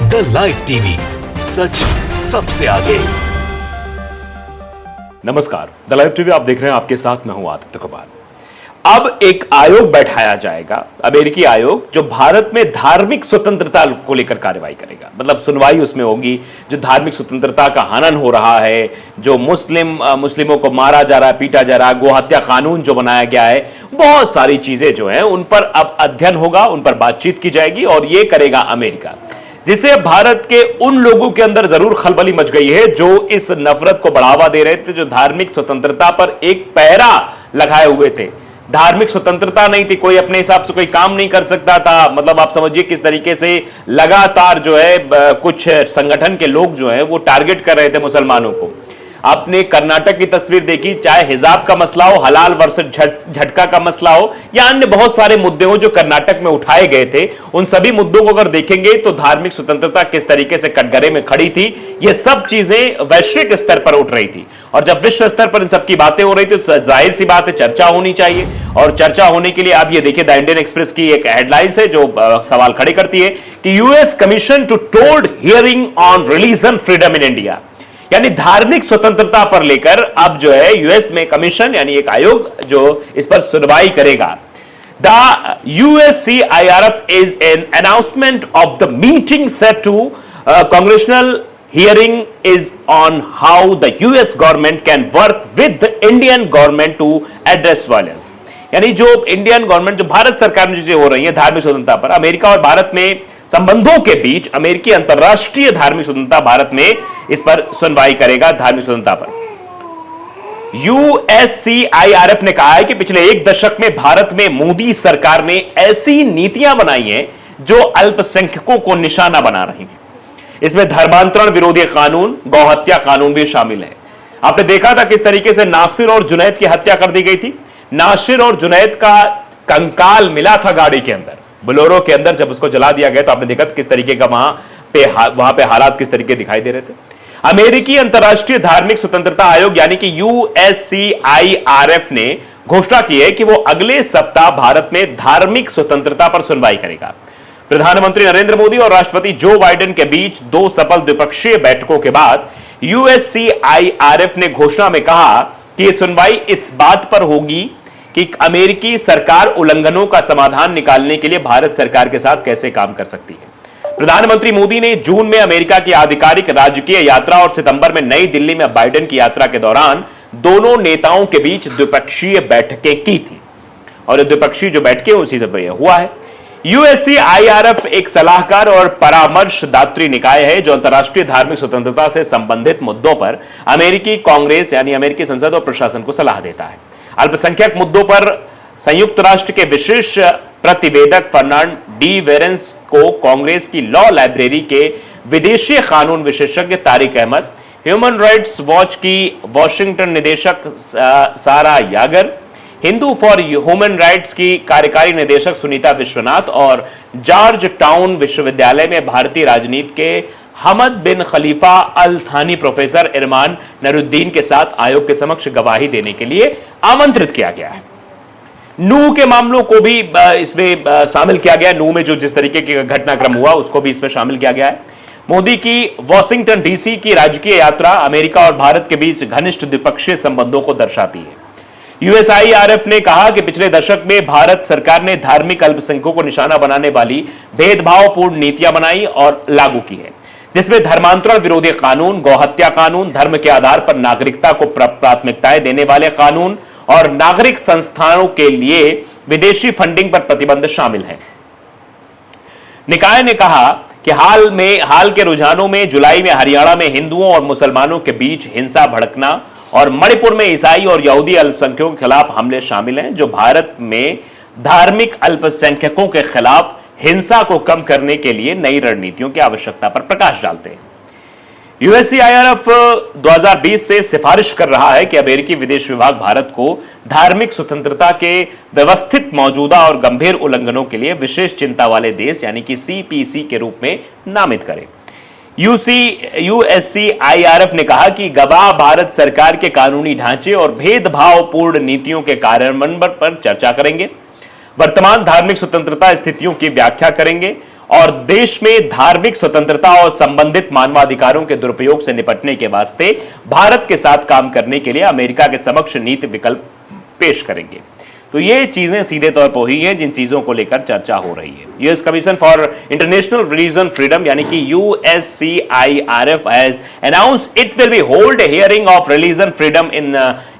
The live TV, सच सबसे आगे। नमस्कार, द लाइव टीवी आप देख रहे हैं, आपके साथ मैं हूं आदित्य कुमार। अब एक आयोग बैठाया जाएगा, अमेरिकी आयोग, जो भारत में धार्मिक स्वतंत्रता को लेकर कार्रवाई करेगा। मतलब सुनवाई उसमें होगी। जो धार्मिक स्वतंत्रता का हनन हो रहा है, जो मुस्लिमों को मारा जा रहा है, पीटा जा रहा है, गोहत्या कानून जो बनाया गया है, बहुत सारी चीजें जो हैं उन पर अब अध्ययन होगा, उन पर बातचीत की जाएगी और ये करेगा अमेरिका। जिससे भारत के उन लोगों के अंदर जरूर खलबली मच गई है जो इस नफरत को बढ़ावा दे रहे थे, जो धार्मिक स्वतंत्रता पर एक पहरा लगाए हुए थे। धार्मिक स्वतंत्रता नहीं थी, कोई अपने हिसाब से कोई काम नहीं कर सकता था। मतलब आप समझिए किस तरीके से लगातार जो है कुछ संगठन के लोग जो है वो टारगेट कर रहे थे मुसलमानों को। आपने कर्नाटक की तस्वीर देखी, चाहे हिजाब का मसला हो, हलाल वर्सेस झटका का मसला हो, या अन्य बहुत सारे मुद्दे हो जो कर्नाटक में उठाए गए थे। उन सभी मुद्दों को अगर देखेंगे तो धार्मिक स्वतंत्रता किस तरीके से कटघरे में खड़ी थी, ये सब चीजें वैश्विक स्तर पर उठ रही थी। और जब विश्व स्तर पर इन सब की बातें हो रही थी तो जाहिर सी बात है चर्चा होनी चाहिए। और चर्चा होने के लिए आप ये देखिए, द इंडियन एक्सप्रेस की एक हेडलाइंस है जो सवाल खड़े करती है कि US commission to hold hearing on religion freedom in India. यानी धार्मिक स्वतंत्रता पर लेकर अब जो है यूएस में कमीशन यानी एक आयोग जो इस पर सुनवाई करेगा। The USCIRF is an announcement of the meeting set to congressional hearing is on how the US government can work with the Indian government to address violence। यानी जो इंडियन गवर्नमेंट, जो भारत सरकार में चीजें हो रही है धार्मिक स्वतंत्रता पर, अमेरिका और भारत में संबंधों के बीच अमेरिकी अंतरराष्ट्रीय धार्मिक स्वतंत्रता भारत में इस पर सुनवाई करेगा। धार्मिक स्वतंत्रता पर USCIRF ने कहा है कि पिछले एक दशक में भारत में मोदी सरकार ने ऐसी नीतियां बनाई हैं जो अल्पसंख्यकों को निशाना बना रही हैं। इसमें धर्मांतरण विरोधी कानून, गौहत्या कानून भी शामिल है। आपने देखा था किस तरीके से नासिर और जुनैद की हत्या कर दी गई थी। नासिर और जुनैद का कंकाल मिला था गाड़ी के अंदर, बोलेरो के अंदर। जब उसको जला दिया गया तो आपने देखा किस तरीके का वहां पे हालात किस तरीके दिखाई दे रहे थे। अमेरिकी अंतरराष्ट्रीय धार्मिक स्वतंत्रता आयोग यानी कि USCIRF ने घोषणा की है कि वो अगले सप्ताह भारत में धार्मिक स्वतंत्रता पर सुनवाई करेगा। प्रधानमंत्री नरेंद्र मोदी और राष्ट्रपति जो बाइडेन के बीच 2 सफल द्विपक्षीय बैठकों के बाद USCIRF ने घोषणा में कहा कि यह सुनवाई इस बात पर होगी कि अमेरिकी सरकार उल्लंघनों का समाधान निकालने के लिए भारत सरकार के साथ कैसे काम कर सकती है। प्रधानमंत्री मोदी ने जून में अमेरिका की आधिकारिक राजकीय यात्रा और सितंबर में नई दिल्ली में बाइडेन की यात्रा के दौरान दोनों नेताओं के बीच द्विपक्षीय बैठकें की थी। और द्विपक्षीय जो बैठकें उसी से हुआ है। USCIRF एक सलाहकार और परामर्शदात्री निकाय है जो अंतर्राष्ट्रीय धार्मिक स्वतंत्रता से संबंधित मुद्दों पर अमेरिकी कांग्रेस यानी अमेरिकी संसद और प्रशासन को सलाह देता है। अल्पसंख्यक मुद्दों पर संयुक्त राष्ट्र के विशेष प्रतिवेदक फर्नांड डी वेरेंस को कांग्रेस की लॉ लाइब्रेरी के विदेशी कानून विशेषज्ञ Tariq Ahmad, human rights watch की वॉशिंगटन निदेशक Sarah Yager, Hindu for human rights की कार्यकारी निदेशक सुनीता विश्वनाथ और जॉर्ज टाउन विश्वविद्यालय में भारतीय राजनीति के हमद बिन खलीफा अल थानी प्रोफेसर इरमान नरुद्दीन के साथ आयोग के समक्ष गवाही देने के लिए आमंत्रित किया गया है। नू के मामलों को भी इसमें शामिल किया गया। नू में जो जिस तरीके का घटनाक्रम हुआ उसको भी इसमें शामिल किया गया है। मोदी की वॉशिंगटन डीसी की राजकीय यात्रा अमेरिका और भारत के बीच घनिष्ठ द्विपक्षीय संबंधों को दर्शाती है। USCIRF ने कहा कि पिछले दशक में भारत सरकार ने धार्मिक अल्पसंख्यकों को निशाना बनाने वाली भेदभावपूर्ण नीतियां बनाई और लागू की है, जिसमें धर्मांतरण विरोधी कानून, गौहत्या कानून, धर्म के आधार पर नागरिकता को प्राथमिकताएं देने वाले कानून और नागरिक संस्थानों के लिए विदेशी फंडिंग पर प्रतिबंध शामिल हैं। निकाय ने कहा कि हाल के रुझानों में जुलाई में हरियाणा में हिंदुओं और मुसलमानों के बीच हिंसा भड़कना और मणिपुर में ईसाई और यहूदी अल्पसंख्यकों के खिलाफ हमले शामिल हैं, जो भारत में धार्मिक अल्पसंख्यकों के खिलाफ हिंसा को कम करने के लिए नई रणनीतियों की आवश्यकता पर प्रकाश डालते हैं। USCIRF 2020 से सिफारिश कर रहा है कि अमेरिकी विदेश विभाग भारत को धार्मिक स्वतंत्रता के व्यवस्थित, मौजूदा और गंभीर उल्लंघनों के लिए विशेष चिंता वाले देश यानी कि CPC के रूप में नामित करे। USCIRF ने कहा कि गवाह भारत सरकार के कानूनी ढांचे और भेदभावपूर्ण नीतियों के कार्यान्वयन पर चर्चा करेंगे, वर्तमान धार्मिक स्वतंत्रता स्थितियों की व्याख्या करेंगे और देश में धार्मिक स्वतंत्रता और संबंधित मानवाधिकारों के दुरुपयोग से निपटने के वास्ते भारत के साथ काम करने के लिए अमेरिका के समक्ष नीति विकल्प पेश करेंगे। तो ये चीजें सीधे तौर पर हुई हैं जिन चीजों को लेकर चर्चा हो रही है। US commission for international religion freedom यानी कि USCIRF has announced it will be hold a hearing of religion freedom in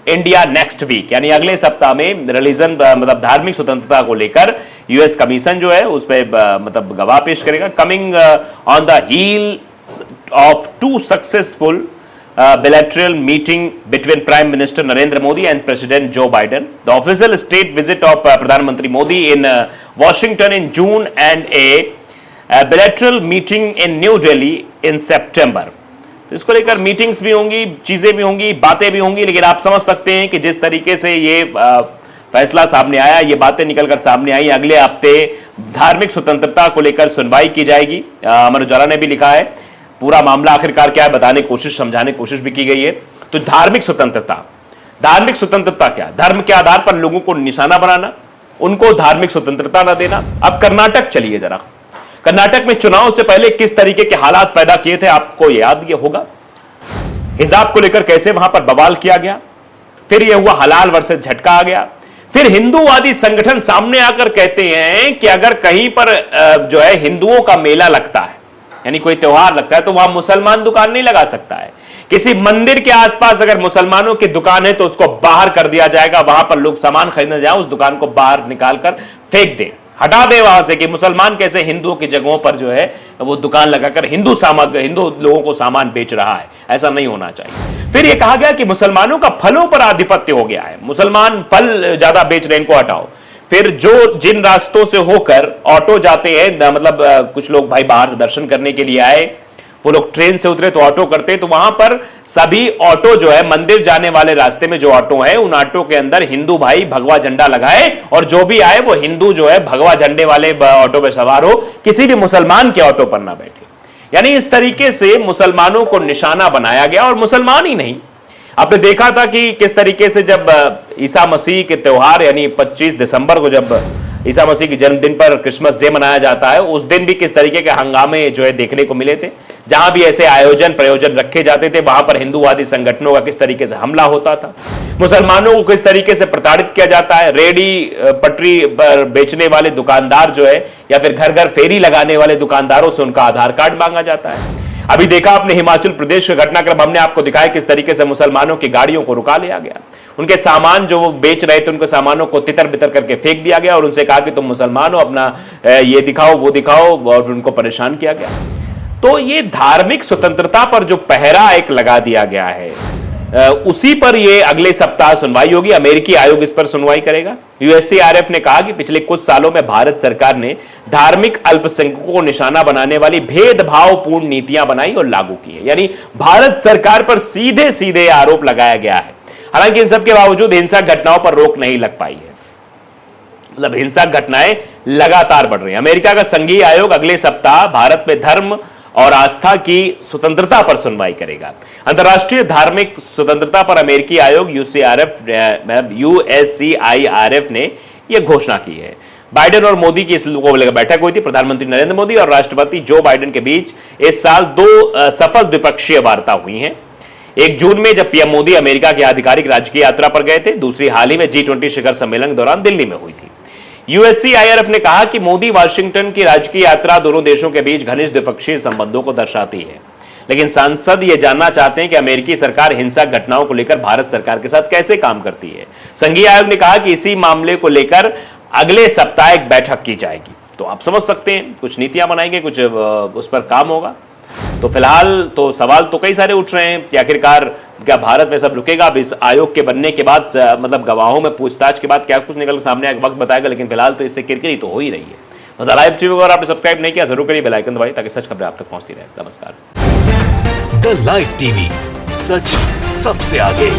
India next week, यानी अगले सप्ताह में रिलीजन मतलब धार्मिक स्वतंत्रता को लेकर यूएस कमीशन जो है उस पर मतलब गवाह पेश करेगा। Coming on the heels of 2 successful bilateral meeting between Prime Minister Narendra Modi and President Joe Biden, the official state visit of Pradhan Mantri Modi in Washington in June and a bilateral meeting in New Delhi in September. तो इसको लेकर meetings भी होंगी, चीजें भी होंगी, बातें भी होंगी, लेकिन आप समझ सकते हैं कि जिस तरीके से ये फैसला सामने आया, ये बातें निकलकर सामने आई, अगले हफ्ते धार्मिक स्वतंत्रता को लेकर सुनवाई की जाएगी। अमर उजाला ने भी लिखा है पूरा मामला आखिरकार क्या है बताने की कोशिश, समझाने की कोशिश भी की गई है। तो धार्मिक स्वतंत्रता क्या, धर्म के आधार पर लोगों को निशाना बनाना, उनको धार्मिक स्वतंत्रता ना देना। अब कर्नाटक चलिए जरा, कर्नाटक में चुनाव से पहले किस तरीके के हालात पैदा किए थे आपको याद ये होगा। हिजाब को लेकर कैसे वहां पर बवाल किया गया, फिर यह हुआ हलाल वर्सेस झटका आ गया, फिर हिंदूवादी संगठन सामने आकर कहते हैं कि अगर कहीं पर जो है हिंदुओं का मेला लगता है यानी कोई त्योहार लगता है तो वहां मुसलमान दुकान नहीं लगा सकता है। किसी मंदिर के आसपास अगर मुसलमानों की दुकान है तो उसको बाहर कर दिया जाएगा, वहां पर लोग सामान खरीदने जाए उस दुकान को बाहर निकालकर फेंक दे, हटा दे वहां से कि मुसलमान कैसे हिंदुओं की जगहों पर जो है वो दुकान लगाकर हिंदू लोगों को सामान बेच रहा है। ऐसा नहीं होना चाहिए। फिर यह कहा गया कि मुसलमानों का फलों पर आधिपत्य हो गया है, मुसलमान फल ज्यादा बेच रहे हैं, इनको हटाओ। फिर जिन रास्तों से होकर ऑटो जाते हैं, मतलब कुछ लोग भाई बाहर दर्शन करने के लिए आए, वो लोग ट्रेन से उतरे तो ऑटो करते, तो वहां पर सभी ऑटो जो है मंदिर जाने वाले रास्ते में जो ऑटो है उन ऑटो के अंदर हिंदू भाई भगवा झंडा लगाए और जो भी आए वो हिंदू जो है भगवा झंडे वाले ऑटो पे सवार हो, किसी भी मुसलमान के ऑटो पर ना बैठे। यानी इस तरीके से मुसलमानों को निशाना बनाया गया। और मुसलमान ही नहीं, आपने देखा था कि किस तरीके से जब ईसा मसीह के त्योहार यानी 25 दिसंबर को जब ईसा मसीह के जन्मदिन पर क्रिसमस डे मनाया जाता है, उस दिन भी किस तरीके के हंगामे जो है देखने को मिले थे। जहां भी ऐसे आयोजन प्रयोजन रखे जाते थे वहां पर हिंदूवादी संगठनों का किस तरीके से हमला होता था, मुसलमानों को किस तरीके से प्रताड़ित किया जाता है। रेडी पटरी पर बेचने वाले दुकानदार जो है या फिर घर घर फेरी लगाने वाले दुकानदारों से उनका आधार कार्ड मांगा जाता है। अभी देखा आपने हिमाचल प्रदेश का घटनाक्रम, हमने आपको दिखाया किस तरीके से मुसलमानों की गाड़ियों को रुका लिया गया, उनके सामान जो वो बेच रहे थे उनके सामानों को तितर बितर करके फेंक दिया गया और उनसे कहा कि तुम मुसलमान हो, अपना ये दिखाओ वो दिखाओ, और उनको परेशान किया गया। तो ये धार्मिक स्वतंत्रता पर जो पहरा एक लगा दिया गया है, उसी पर ये अगले सप्ताह सुनवाई होगी। अमेरिकी आयोग इस पर सुनवाई करेगा। USCIRF ने कहा कि पिछले कुछ सालों में भारत सरकार ने धार्मिक अल्पसंख्यकों को निशाना बनाने वाली भेदभावपूर्ण नीतियां बनाई और लागू की है। यानी भारत सरकार पर सीधे सीधे आरोप लगाया गया है। हालांकि इन सब के बावजूद हिंसक घटनाओं पर रोक नहीं लग पाई है, मतलब हिंसक घटनाएं लगातार बढ़ रही हैं। अमेरिका का संघीय आयोग अगले सप्ताह भारत में धर्म और आस्था की स्वतंत्रता पर सुनवाई करेगा। अंतर्राष्ट्रीय धार्मिक स्वतंत्रता पर अमेरिकी आयोग USCIRF ने यह घोषणा की है। बाइडेन और मोदी की इस बैठक हुई थी। प्रधानमंत्री नरेंद्र मोदी और राष्ट्रपति जो बाइडेन के बीच इस साल 2 सफल द्विपक्षीय वार्ता हुई हैं। एक जून में जब पीएम मोदी अमेरिका की आधिकारिक राजकीय यात्रा पर गए थे, दूसरी हाल ही में G20 शिखर सम्मेलन के दौरान दिल्ली में हुई थी। USCIRF ने कहा कि मोदी वाशिंगटन की राजकीय यात्रा दोनों देशों के बीच घनिष्ठ द्विपक्षीय संबंधों को दर्शाती है, लेकिन सांसद ये जानना चाहते हैं कि अमेरिकी सरकार हिंसक घटनाओं को लेकर भारत सरकार के साथ कैसे काम करती है। संघीय आयोग ने कहा कि इसी मामले को लेकर अगले सप्ताह एक बैठक की जाएगी। तो आप समझ सकते हैं कुछ नीतियां बनाएंगे, कुछ उस पर काम होगा। तो फिलहाल तो सवाल तो कई सारे उठ रहे हैं कि आखिरकार क्या भारत में सब रुकेगा। अब इस आयोग के बनने के बाद मतलब गवाहों में पूछताछ के बाद क्या कुछ निकल सामने आएगा वक्त बताएगा, लेकिन फिलहाल तो इससे किरकिरी तो हो ही रही है। तो लाइव टीवी को अगर आपने सब्सक्राइब नहीं किया जरूर करिए, बेल आइकन दबाइए ताकि सच खबरें आप तक पहुंचती रहे। नमस्कार। द लाइव टीवी, सच सबसे आगे।